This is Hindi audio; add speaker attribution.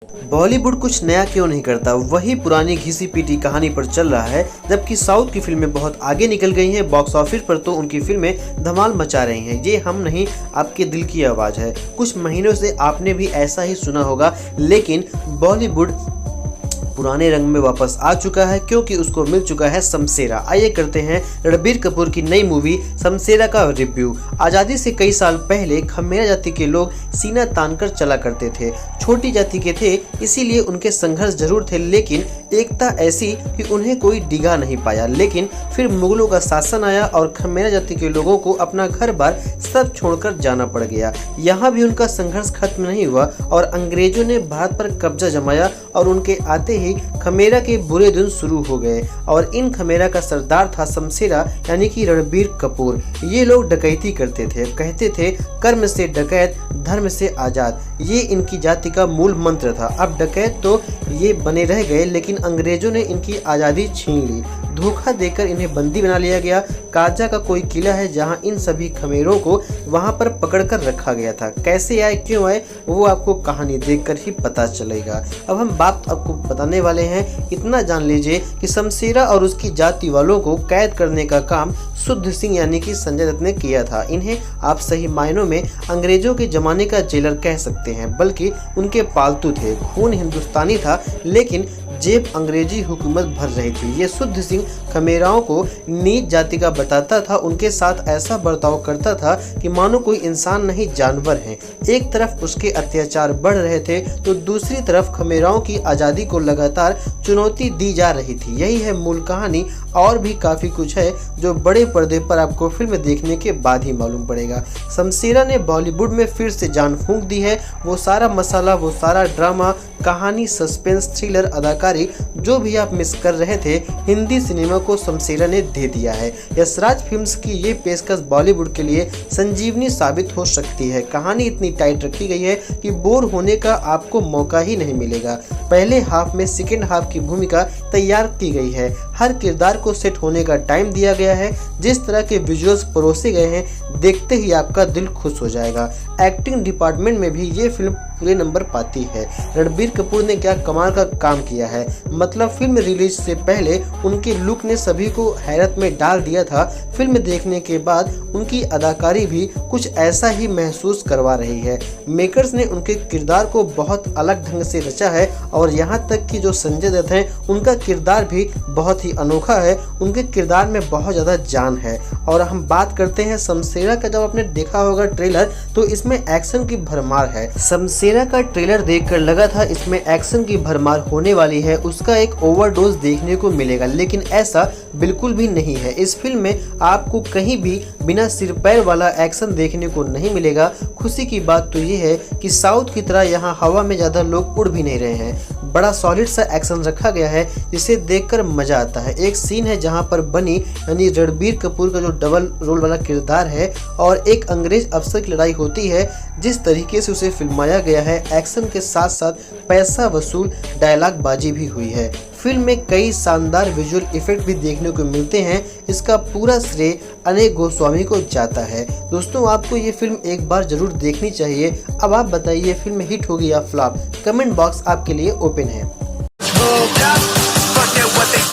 Speaker 1: बॉलीवुड कुछ नया क्यों नहीं करता, वही पुरानी घिसी पीटी कहानी पर चल रहा है। जबकि साउथ की फिल्में बहुत आगे निकल गई हैं, बॉक्स ऑफिस पर तो उनकी फिल्में धमाल मचा रही हैं। ये हम नहीं, आपके दिल की आवाज़ है। कुछ महीनों से आपने भी ऐसा ही सुना होगा, लेकिन बॉलीवुड पुराने रंग में वापस आ चुका है, क्योंकि उसको मिल चुका है शमशेरा। आइए करते हैं रणबीर कपूर की नई मूवी शमशेरा का रिव्यू। आज़ादी से कई साल पहले खमेरा जाति के लोग सीना तानकर चला करते थे। छोटी जाति के थे, इसीलिए उनके संघर्ष जरूर थे, लेकिन एकता ऐसी कि उन्हें कोई डिगा नहीं पाया। लेकिन फिर मुगलों का शासन आया और खमेरा जाति के लोगों को अपना घर बार सब छोड़कर जाना पड़ गया। यहाँ भी उनका संघर्ष खत्म नहीं हुआ और अंग्रेजों ने भारत पर कब्जा जमाया और उनके आते ही खमेरा के बुरे दिन शुरू हो गए। और इन खमेरा का सरदार था शमशेरा, यानी कि रणबीर कपूर। ये लोग डकैती करते थे, कहते थे कर्म से डकैत, धर्म से आजाद। ये इनकी जाति का मूल मंत्र था। अब डकैत तो ये बने रह गए, लेकिन अंग्रेजों ने इनकी आज़ादी छीन ली। धोखा देकर इन्हें बंदी बना लिया गया। काजा का कोई किला है जहां इन सभी खमेरों को वहां पर पकड़कर रखा गया था। कैसे आए, क्यों आए, वो आपको कहानी देखकर ही पता चलेगा। अब हम बात आपको बताने वाले हैं। इतना जान लीजिए कि शमशेरा और उसकी जाति वालों को कैद करने का काम शुद्ध सिंह यानी कि संजय दत्त ने किया था। इन्हें आप सही मायनों में अंग्रेजों के जमाने का जेलर कह सकते हैं, बल्कि उनके पालतू थे। खून हिंदुस्तानी था, लेकिन जेब अंग्रेजी हुकूमत भर रही थी। ये शुद्ध सिंह खमेराओं को नीच जाति का बताता था, उनके साथ ऐसा बर्ताव करता था कि मानो कोई इंसान नहीं जानवर है। एक तरफ उसके अत्याचार बढ़ रहे थे, तो दूसरी तरफ खमेराओं की आज़ादी को लगातार चुनौती दी जा रही थी। यही है मूल कहानी। और भी काफ़ी कुछ है जो बड़े पर्दे पर आपको फिल्म देखने के बाद ही मालूम पड़ेगा। शमशेरा ने बॉलीवुड में फिर से जान फूंक दी है। वो सारा मसाला, वो सारा ड्रामा, कहानी, सस्पेंस, थ्रिलर, अदाकारी जो भी आप मिस कर रहे थे, हिंदी सिनेमा को शमशेरा ने दे दिया है। यशराज फिल्म्स की ये पेशकश बॉलीवुड के लिए संजीवनी साबित हो सकती है। कहानी इतनी टाइट रखी गई है कि बोर होने का आपको मौका ही नहीं मिलेगा। पहले हाफ में सेकेंड हाफ की भूमिका तैयार की गई है। हर किरदार को सेट होने का टाइम दिया गया है। जिस तरह के विजुअल्स परोसे गए हैं, देखते ही आपका दिल खुश हो जाएगा। एक्टिंग डिपार्टमेंट में भी ये फिल्म पूरे नंबर पाती है। रणबीर कपूर ने क्या कमाल का काम किया है। मतलब फिल्म रिलीज से पहले उनके लुक ने सभी को हैरत में डाल दिया था। फिल्म देखने के बाद उनकी अदाकारी भी कुछ ऐसा ही महसूस करवा रही है। मेकर्स ने उनके किरदार को बहुत अलग ढंग से रचा है और यहाँ तक कि जो संजय दत्त हैं, उनका किरदार भी बहुत ही अनोखा है। उनके किरदार में बहुत ज़्यादा जान है। और हम बात करते हैं शमशेरा का। जब आपने देखा होगा ट्रेलर, तो इसमें एक्शन की भरमार है। शमशेरा का ट्रेलर देखकर लगा था इसमें एक्शन की भरमार होने वाली है, उसका एक ओवरडोज देखने को मिलेगा, लेकिन ऐसा बिल्कुल भी नहीं है। इस फिल्म में आपको कहीं भी बिना सिर पैर वाला एक्शन देखने को नहीं मिलेगा। खुशी की बात तो ये है कि साउथ की तरह यहाँ हवा में ज़्यादा लोग उड़ भी नहीं रहे हैं। बड़ा सॉलिड सा एक्शन रखा गया है, जिसे देखकर मजा आता है। एक सीन है जहाँ पर बनी यानी रणबीर कपूर का जो डबल रोल वाला किरदार है और एक अंग्रेज अफसर की लड़ाई होती है। जिस तरीके से उसे फिल्माया गया है, एक्शन के साथ साथ पैसा वसूल डायलॉग बाजी भी हुई है। फिल्म में कई शानदार विजुअल इफेक्ट भी देखने को मिलते हैं। इसका पूरा श्रेय अनय गोस्वामी को जाता है। दोस्तों, आपको ये फिल्म एक बार जरूर देखनी चाहिए। अब आप बताइए, फिल्म हिट होगी या फ्लॉप? कमेंट बॉक्स आपके लिए ओपन है।